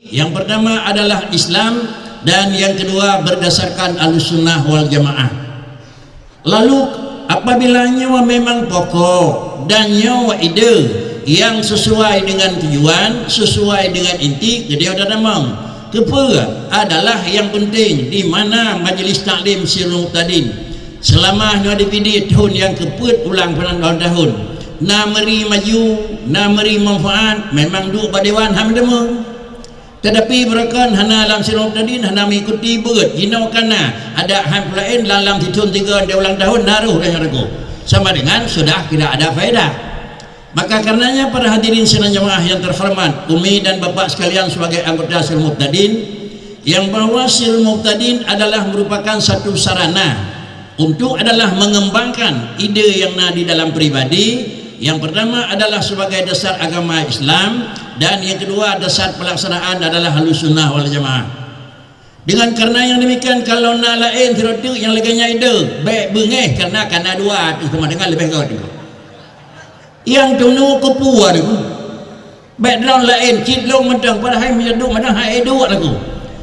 Yang pertama adalah Islam, dan yang kedua berdasarkan Ahlussunnah wal Jamaah. Lalu apabila nyawa memang pokok dan nyawa ide yang sesuai dengan tujuan, sesuai dengan inti, dia dah namang kepa adalah yang penting di mana majlis taklim Sirul Muqtadin selama DPD tahun yang keput ulang tahun na meri maju, na meri manfaat, memang duk badewan hamdemu. Tetapi berkan hana alam Sirul Muqtadin hana mengikuti berat jinau kana ada ham lain dalam tahun 3 dia ulang tahun naruh dan ragu sama dengan sudah tidak ada faedah. Maka karenanya para hadirin sidang jamaah yang terhormat, Umi dan Bapak sekalian sebagai anggota Sirul Muqtadin, yang bahwa Sirul Muqtadin adalah merupakan satu sarana untuk adalah mengembangkan ide yang ada di dalam pribadi. Yang pertama adalah sebagai dasar agama Islam, dan yang kedua dasar pelaksanaan adalah Ahlussunnah wal Jamaah. Dengan karena yang demikian, kalau nak lain terodik yang leganya ide baik bengeh karena dua itu sama dengan lebih kau itu yang tunu kepuar itu background lain cidlong mentang padahal menjaduk mana hai dua lagu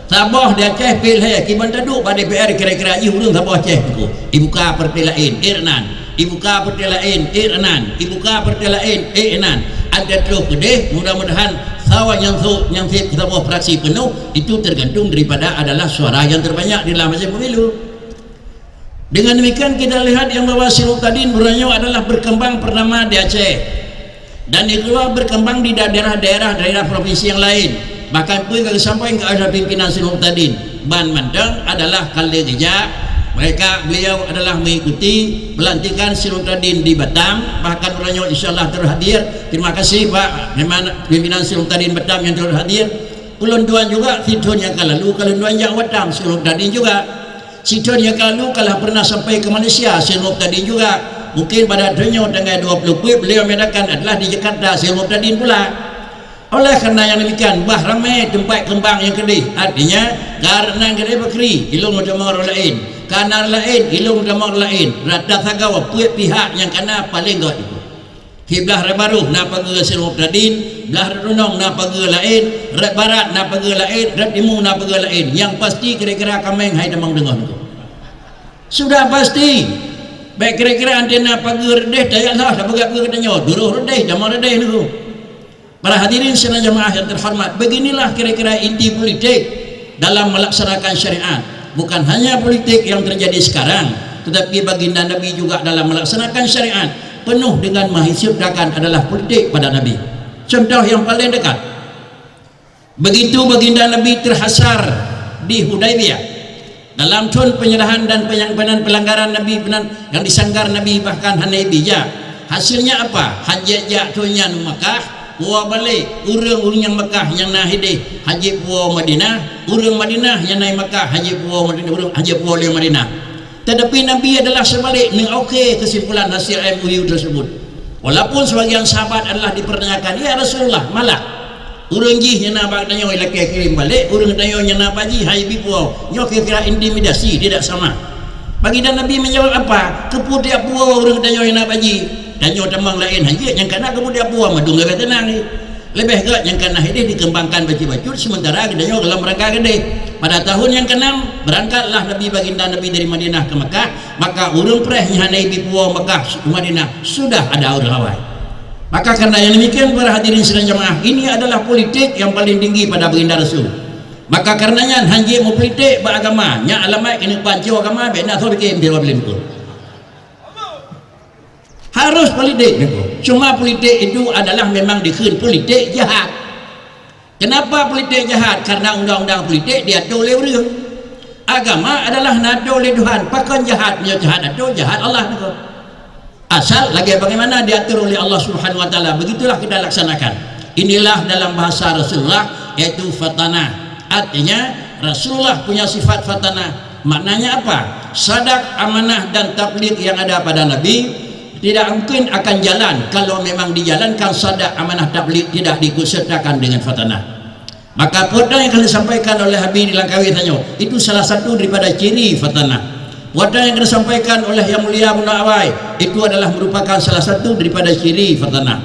sabah dia ceh pil hai kiban taduk pada DPR kira-kira iu urang sabah ceh itu ibuka partai lain irnan ibuka partai lain irnan ibuka partai lain irnan ada terus gede. Mudah-mudahan sawa yang kita mau fraksi penuh itu tergantung daripada adalah suara yang terbanyak di dalam hasil pemilu. Dengan demikian kita lihat yang bahwa Sirul Muqtadin Borneo adalah berkembang pertama di Aceh, dan itu berkembang di daerah provinsi yang lain. Bahkan pun kalau sampai ke ada pimpinan Sirul Muqtadin Ban Mantang adalah kali kerja beliau adalah mengikuti pelantikan Sirul Muqtadin di Batam. Bahkan Borneo insyaallah terhadir. Terima kasih Pak pimpinan Sirul Muqtadin Batam yang terhadir. Ulun tuan juga sidon yang lalu kalau tuan yang Batam Sirul Muqtadin juga. Sidon yang lalu kalau pernah sampai ke Malaysia Sirul Muqtadin juga. Mungkin pada tahun tanggal 20 beliau menyatakan adalah di Jakarta Sirul Muqtadin pula. Oleh karena yang demikian bah ramai tempat kembang yang kedih, artinya karena kedih bakri ilung utama orang lain, karena lain ilung utama orang lain rata sagawa pihak yang kena paling gak itu kiblah rebaruh na pagi Sirul Muqtadin, belah renong na pagi lain, red barat na pagi lain, red timur na pagi lain. Yang pasti kira-kira kameng hai demang dengar itu sudah pasti. Baik kira-kira antena pagi redeh dayaklah dah pagi katanya duruh redeh jamang redeh itu. Para hadirin sidang jamaah yang terhormat, beginilah kira-kira inti politik dalam melaksanakan syariat. Bukan hanya politik yang terjadi sekarang, tetapi baginda Nabi juga dalam melaksanakan syariat penuh dengan menghisapkan adalah politik pada Nabi. Contoh yang paling dekat, begitu baginda Nabi terhasar di Hudaybiyah dalam tahun penyerahan dan penyampaian pelanggaran Nabi yang disanggar Nabi bahkan Hanaybiyah, hasilnya apa? Hajat tuanya Makkah puas balik urang-urang yang Mekah yang nak hidih haji puas Madinah, urang Madinah yang naik Mekah haji puas Madinah, urang haji puas yang Madinah. Tetapi Nabi adalah sebalik mengokey kesimpulan hasil MOU tersebut. Walaupun sebagian sahabat adalah dipertanyakan, ya Rasulullah malah urang jih yang nak tanya laki kirim balik, urang tanya yang nak baji haji puas nyo kira-kira intimidasi tidak sama. Bagi dan Nabi menjawab apa? Keputia puas urang tanya yang nak baji tanya tamang lain hanya yang kena kemudian buah madung lebih tenang ni lebih gak yang kena ini dikembangkan baju-baju sementara kedanya dalam rangka gede. Pada tahun yang ke-6 berangkatlah Nabi baginda Nabi dari Madinah ke Mekah, maka urung prehnya Nabi puah Mekah ke Madinah sudah ada urang awal. Maka karena yang demikian para hadirin sidang jamaah, ini adalah politik yang paling tinggi pada baginda Rasul. Maka karenanya hanya mau politik beragama nya alamat ini pancau agama bena so bikin dia belum tu harus politik. Cuma politik itu adalah memang dikhen politik jahat. Kenapa politik jahat? Karena undang-undang politik diatur oleh orang. Agama adalah diatur oleh Tuhan. Pakan jahat punya jahat atur jahat Allah. Asal lagi bagaimana diatur oleh Allah Subhanahu wa taala, begitulah kita laksanakan. Inilah dalam bahasa Rasulullah yaitu fatanah. Artinya Rasulullah punya sifat fatanah. Maknanya apa? Sadak, amanah dan tabligh yang ada pada Nabi tidak mungkin akan jalan kalau memang dijalankan sadak, amanah, tabligh tidak diikutsertakan dengan fatanah. Maka perkara yang akan disampaikan oleh Habib di Langkawi tanya itu salah satu daripada ciri fatanah. Perkara yang akan disampaikan oleh Yang Mulia Ibnu Awai itu adalah merupakan salah satu daripada ciri fatanah.